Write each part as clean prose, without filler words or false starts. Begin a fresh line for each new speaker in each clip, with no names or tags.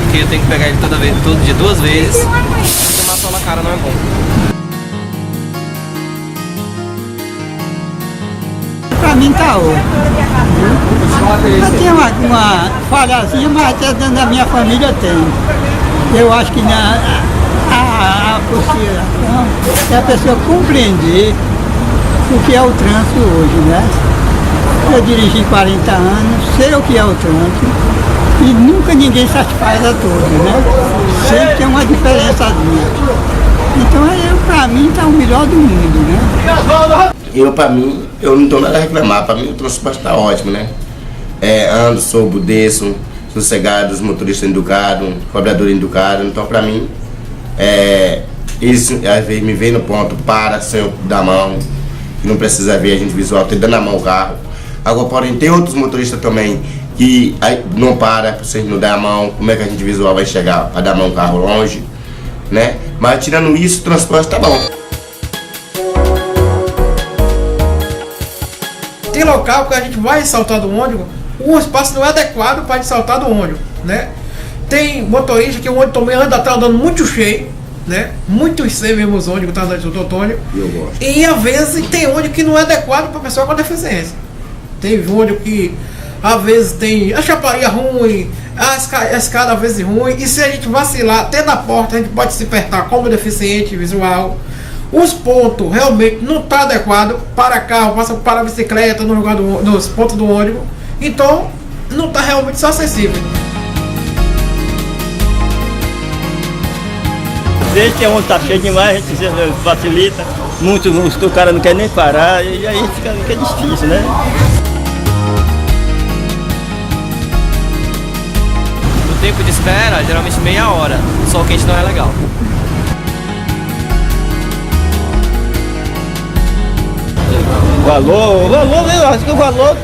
porque eu tenho que pegar ele todo dia 2 vezes. E tomar sol na cara não é bom.
Pra mim tá ótimo. Tem uma falhazinha, mas até dentro da minha família tem. Eu acho que a consideração é a pessoa compreender o que é o trânsito hoje, né? Eu dirigi 40 anos, sei o que é o trânsito e nunca ninguém satisfaz a todos, né? Sempre tem uma diferençazinha. Então, pra mim, tá o melhor do mundo, né?
Pra mim, eu não tenho nada a reclamar. Pra mim, o transporte tá ótimo, né? Ando, sobo, desço, sossegado, os motoristas educados, cobrador educado. Então, pra mim, eles às vezes me veem no ponto, para, sem eu dar a mão, que não precisa ver a gente visual, tem dando a mão o carro. Agora, porém, tem outros motoristas também que não para, vocês não dar a mão, como é que a gente visual vai chegar para dar a mão o carro longe, né? Mas tirando isso, o transporte tá bom.
Tem local que a gente vai saltar do ônibus, o espaço não é adequado para a gente saltar do ônibus, né? Tem motorista que o ônibus também anda andando muito cheio, né? Muito cheio mesmo os ônibus, tá andando de Antônio. E às vezes tem ônibus que não é adequado para pessoa com deficiência. Tem ônibus que às vezes tem a chaparia ruim, a escada às vezes ruim, e se a gente vacilar até na porta, a gente pode se apertar como deficiente visual. Os pontos realmente não está adequado para carro, para bicicleta no lugar nos pontos do ônibus, então não está realmente só acessível.
Desde que onde está cheio demais, a gente facilita, o cara não quer nem parar, e aí fica difícil, né?
O tempo de espera, geralmente meia hora, sol quente não é legal.
O valor, eu acho que o valor,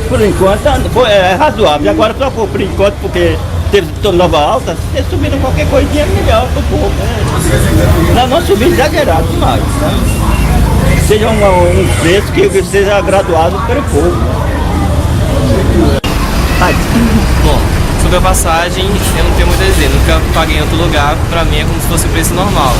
por enquanto, é razoável. Agora trocou por enquanto, porque teve nova alta, se subiram qualquer coisinha melhor para o povo. Né? Não subir exagerado demais. Né? Seja um preço que seja graduado pelo povo.
Bom, sobre a passagem, eu não tenho muito a dizer. Nunca paguei em outro lugar, pra mim é como se fosse o preço normal.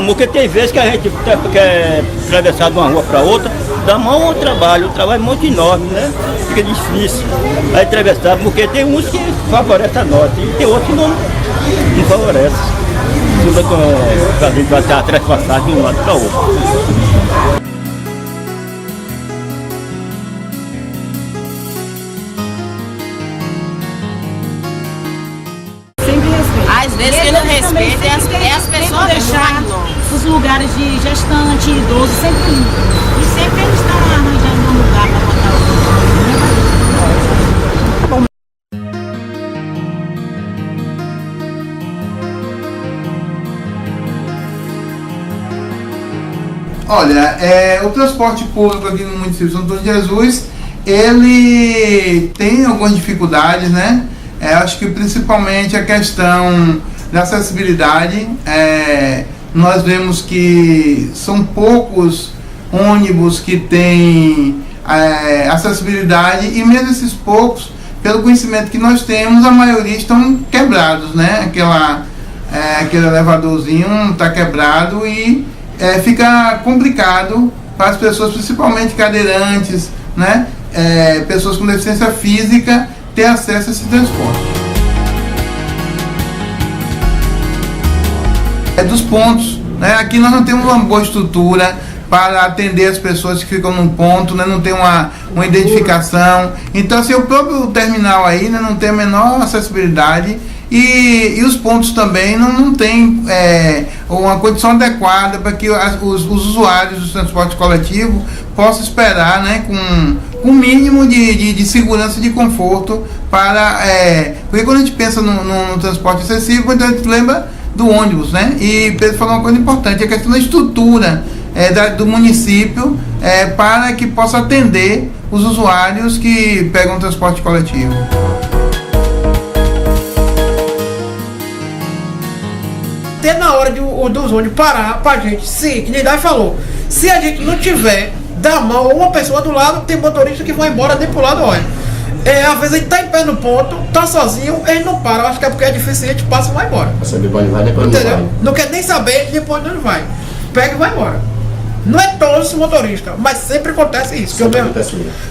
Porque tem vezes que a gente quer atravessar de uma rua para outra, dá mão ao trabalho, o trabalho é muito enorme, né? Fica difícil aí atravessar, porque tem uns que favorecem a nota e tem outros que não favorecem. A gente vai ter a trespassagem de um lado para o outro.
Às vezes quem não respeita é as pessoas
deixar os lugares de gestante, idoso, sempre limpo. E sempre eles estão arranjando um lugar para botar
Olha, o transporte público aqui no município de São Antônio de Jesus, ele tem algumas dificuldades, né? Acho que principalmente a questão da acessibilidade. Nós vemos que são poucos ônibus que têm acessibilidade, e mesmo esses poucos, pelo conhecimento que nós temos, a maioria estão quebrados, né? Aquele elevadorzinho está quebrado e fica complicado para as pessoas, principalmente cadeirantes, né? Pessoas com deficiência física, ter acesso a esse transporte. Dos pontos, né? Aqui nós não temos uma boa estrutura para atender as pessoas que ficam num ponto, né? Não tem uma identificação. Então, assim, o próprio terminal aí, né, não tem a menor acessibilidade, e os pontos também não tem uma condição adequada para que os usuários do transporte coletivo possam esperar, né, com um mínimo de segurança e de conforto porque quando a gente pensa no transporte acessível, então a gente lembra do ônibus, né? E Pedro falou uma coisa importante, a questão da estrutura do município para que possa atender os usuários que pegam o transporte coletivo.
Até na hora dos ônibus parar pra gente, que nem Dai falou, se a gente não tiver dá a mão, uma pessoa do lado, tem motorista que vai embora, nem pro lado, olha. Às vezes ele tá em pé no ponto, tá sozinho, ele não para, eu acho que é porque é deficiente, passa e vai embora.
Pra saber pra onde vai, depois não vai.
Não quer nem saber depois onde vai. Pega e vai embora. Não é todos os motoristas, mas sempre acontece isso.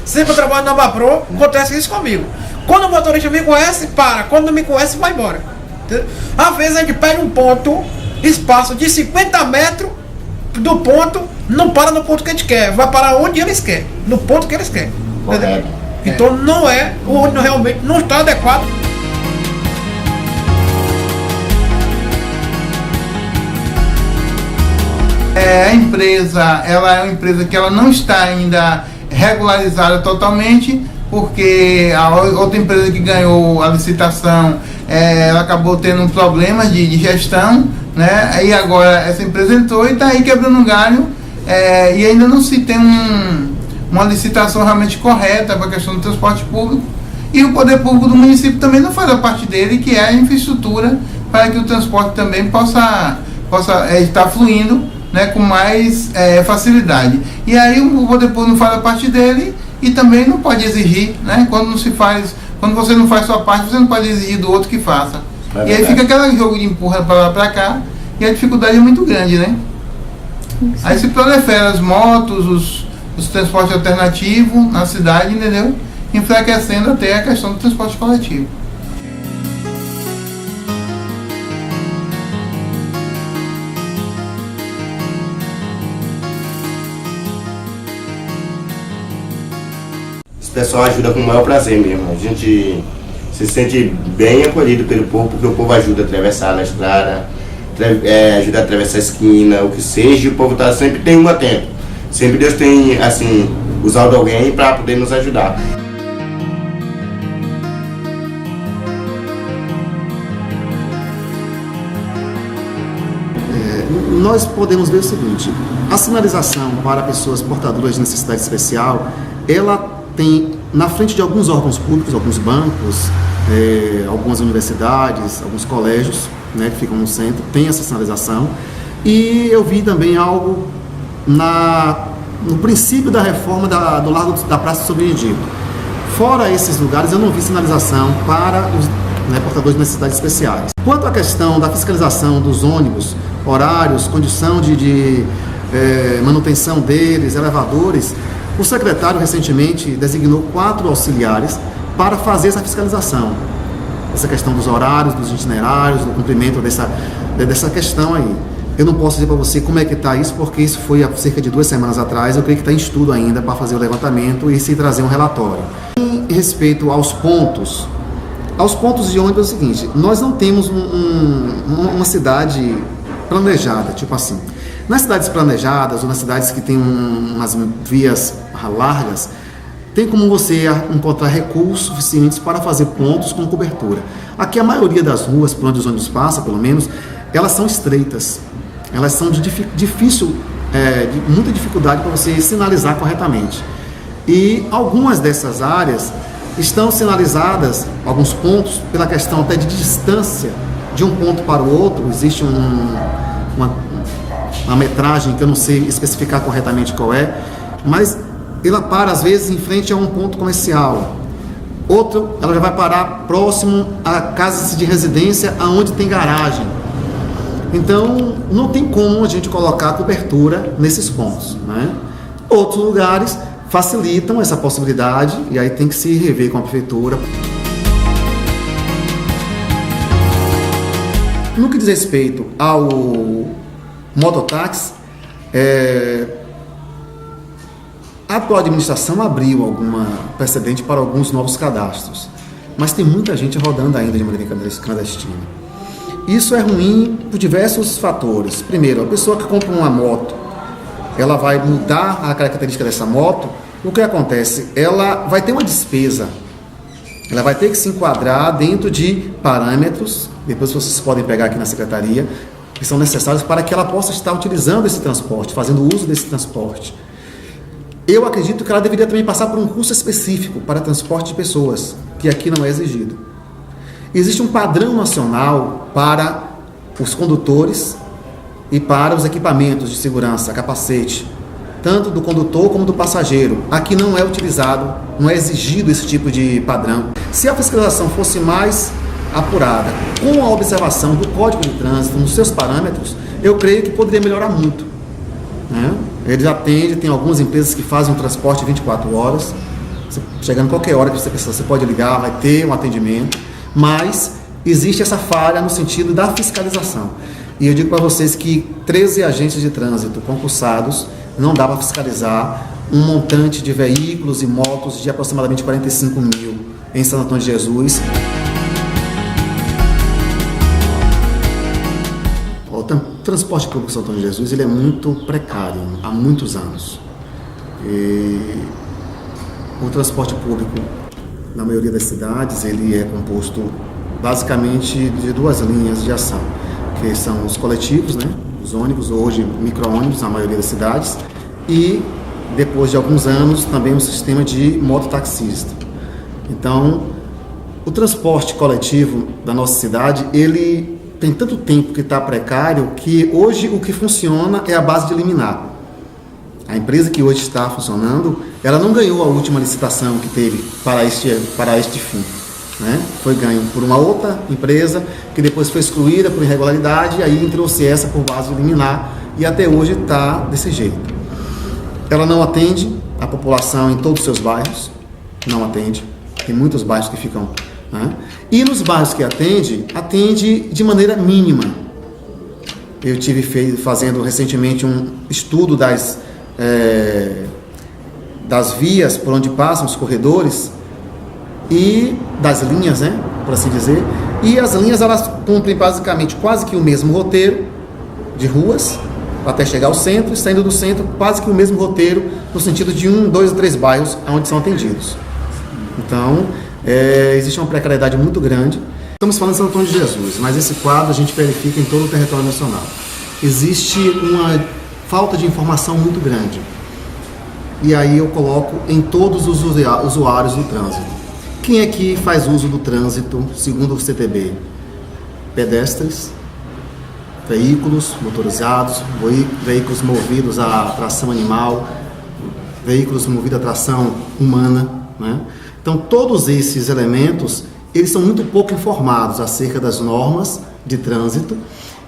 Sempre eu trabalho na Bapro, acontece isso comigo. Quando o motorista me conhece, para. Quando não me conhece, vai embora. Entendeu? Às vezes a gente pega um ponto, espaço de 50 metros do ponto, não para no ponto que a gente quer, vai parar onde eles querem, no ponto que eles querem. Então não é, o ônibus realmente não está adequado.
A empresa, ela é uma empresa que ela não está ainda regularizada totalmente, porque a outra empresa que ganhou a licitação, ela acabou tendo um problema de gestão, né? Aí agora essa empresa entrou e está aí quebrando um galho, e ainda não se tem uma licitação realmente correta para a questão do transporte público, e o poder público do município também não faz a parte dele, que é a infraestrutura para que o transporte também possa estar fluindo, né, com mais facilidade. E aí o poder público não faz a parte dele e também não pode exigir, né? Quando você não faz sua parte, você não pode exigir do outro que faça. E aí fica aquele jogo de empurra para lá para cá, e a dificuldade é muito grande, né? Aí se prolifera as motos, os transportes alternativos na cidade, entendeu? Enfraquecendo até a questão do transporte coletivo.
Esse pessoal ajuda com o maior prazer mesmo. A gente se sente bem acolhido pelo povo, porque o povo ajuda a atravessar na estrada, ajuda a atravessar a esquina, o que seja, e o povo sempre tem um atento. Sempre Deus tem, assim, usado alguém para poder nos ajudar.
Nós podemos ver o seguinte: a sinalização para pessoas portadoras de necessidade especial, ela tem na frente de alguns órgãos públicos, alguns bancos, algumas universidades, alguns colégios, né, que ficam no centro, tem essa sinalização. E eu vi também algo no princípio da reforma do Largo da Praça São Benedito. Fora esses lugares, eu não vi sinalização para os portadores de necessidades especiais. Quanto à questão da fiscalização dos ônibus, horários, condição de manutenção deles, elevadores, o secretário recentemente designou 4 auxiliares para fazer essa fiscalização. Essa questão dos horários, dos itinerários, do cumprimento dessa questão aí. Eu não posso dizer para você como é que está isso, porque isso foi há cerca de 2 semanas atrás. Eu creio que está em estudo ainda para fazer o levantamento e se trazer um relatório. Em respeito aos pontos de ônibus é o seguinte: nós não temos uma cidade planejada, tipo assim. Nas cidades planejadas ou nas cidades que têm umas vias largas, tem como você encontrar recursos suficientes para fazer pontos com cobertura. Aqui a maioria das ruas por onde os ônibus passam, pelo menos, elas são estreitas. Elas são de muita dificuldade para você sinalizar corretamente. E algumas dessas áreas estão sinalizadas, alguns pontos, pela questão até de distância de um ponto para o outro. Existe uma metragem que eu não sei especificar corretamente qual é, mas ela para às vezes em frente a um ponto comercial. Outro, ela já vai parar próximo a casas de residência aonde tem garagem. Então, não tem como a gente colocar cobertura nesses pontos, né? Outros lugares facilitam essa possibilidade e aí tem que se rever com a prefeitura. No que diz respeito ao mototáxi, a atual administração abriu alguma precedente para alguns novos cadastros, mas tem muita gente rodando ainda de maneira clandestina. Isso é ruim por diversos fatores. Primeiro, a pessoa que compra uma moto, ela vai mudar a característica dessa moto. O que acontece? Ela vai ter uma despesa, ela vai ter que se enquadrar dentro de parâmetros, depois vocês podem pegar aqui na secretaria, que são necessários para que ela possa estar utilizando esse transporte, fazendo uso desse transporte. Eu acredito que ela deveria também passar por um curso específico para transporte de pessoas, que aqui não é exigido. Existe um padrão nacional para os condutores e para os equipamentos de segurança, capacete. tanto do condutor como do passageiro. Aqui não é utilizado, não é exigido esse tipo de padrão. Se a fiscalização fosse mais apurada, com a observação do Código de Trânsito, nos seus parâmetros, eu creio que poderia melhorar muito, né? Eles atendem, tem algumas empresas que fazem um transporte 24 horas, chegando qualquer hora que você precisar, você pode ligar, vai ter um atendimento, mas existe essa falha no sentido da fiscalização. E eu digo para vocês que 13 agentes de trânsito concursados não dá para fiscalizar um montante de veículos e motos de aproximadamente 45 mil em Santo Antônio de Jesus. O transporte público em Santo Antônio de Jesus ele é muito precário há muitos anos. E o transporte público na maioria das cidades ele é composto basicamente de duas linhas de ação, que são os coletivos, né? Os ônibus, hoje micro-ônibus na maioria das cidades, e depois de alguns anos também um sistema de mototaxista. Então, o transporte coletivo da nossa cidade, ele tem tanto tempo que está precário que hoje o que funciona é a base de liminar. A empresa que hoje está funcionando, ela não ganhou a última licitação que teve para este fim, né? Foi ganho por uma outra empresa que depois foi excluída por irregularidade e aí trouxe essa por base de liminar e até hoje está desse jeito. Ela não atende a população em todos os seus bairros, não atende, tem muitos bairros que ficam, né? E nos bairros que atende de maneira mínima. Eu tive fazendo recentemente um estudo das vias por onde passam os corredores e das linhas, né, por assim dizer, e as linhas elas cumprem basicamente quase que o mesmo roteiro de ruas até chegar ao centro, e saindo do centro quase que o mesmo roteiro no sentido de 1, 2 ou 3 bairros onde são atendidos. Então, existe uma precariedade muito grande. Estamos falando de Santo Antônio de Jesus, mas esse quadro a gente verifica em todo o território nacional. Existe uma falta de informação muito grande. E aí eu coloco em todos os usuários do trânsito. Quem é que faz uso do trânsito, segundo o CTB? Pedestres, veículos motorizados, veículos movidos a tração animal, veículos movidos a tração humana, né? Então, todos esses elementos, eles são muito pouco informados acerca das normas de trânsito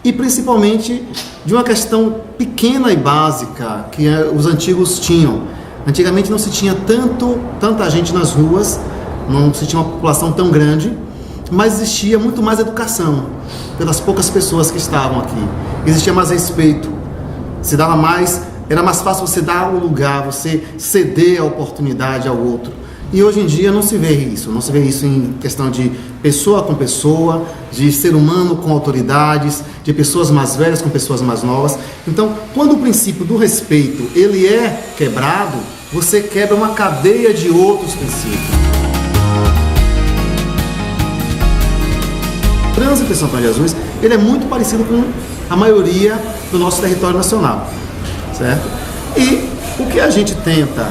e principalmente de uma questão pequena e básica que os antigos tinham. Antigamente não se tinha tanta gente nas ruas, não se tinha uma população tão grande, mas existia muito mais educação pelas poucas pessoas que estavam aqui. Existia mais respeito, era mais fácil você dar o lugar, você ceder a oportunidade ao outro. E hoje em dia não se vê isso em questão de pessoa com pessoa, de ser humano com autoridades, de pessoas mais velhas com pessoas mais novas. Então, quando o princípio do respeito ele é quebrado, você quebra uma cadeia de outros princípios. O trânsito em Santo Antônio de Jesus, ele é muito parecido com a maioria do nosso território nacional, certo? E o que a gente tenta,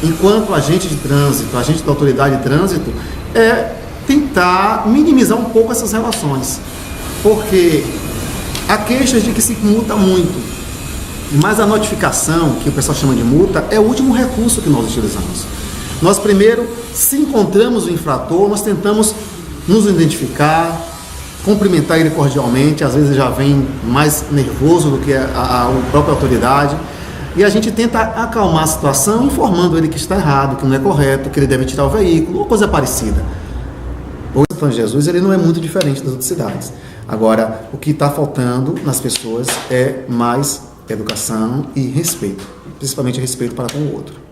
enquanto agente de trânsito, agente da autoridade de trânsito, é tentar minimizar um pouco essas relações, porque há queixas de que se multa muito, mas a notificação, que o pessoal chama de multa, é o último recurso que nós utilizamos. Nós primeiro, se encontramos o infrator, nós tentamos nos identificar, cumprimentar ele cordialmente, às vezes já vem mais nervoso do que a própria autoridade, e a gente tenta acalmar a situação, informando ele que está errado, que não é correto, que ele deve tirar o veículo, ou coisa parecida. O Santo Antônio de Jesus ele não é muito diferente das outras cidades. Agora, o que está faltando nas pessoas é mais educação e respeito, principalmente respeito para com o outro.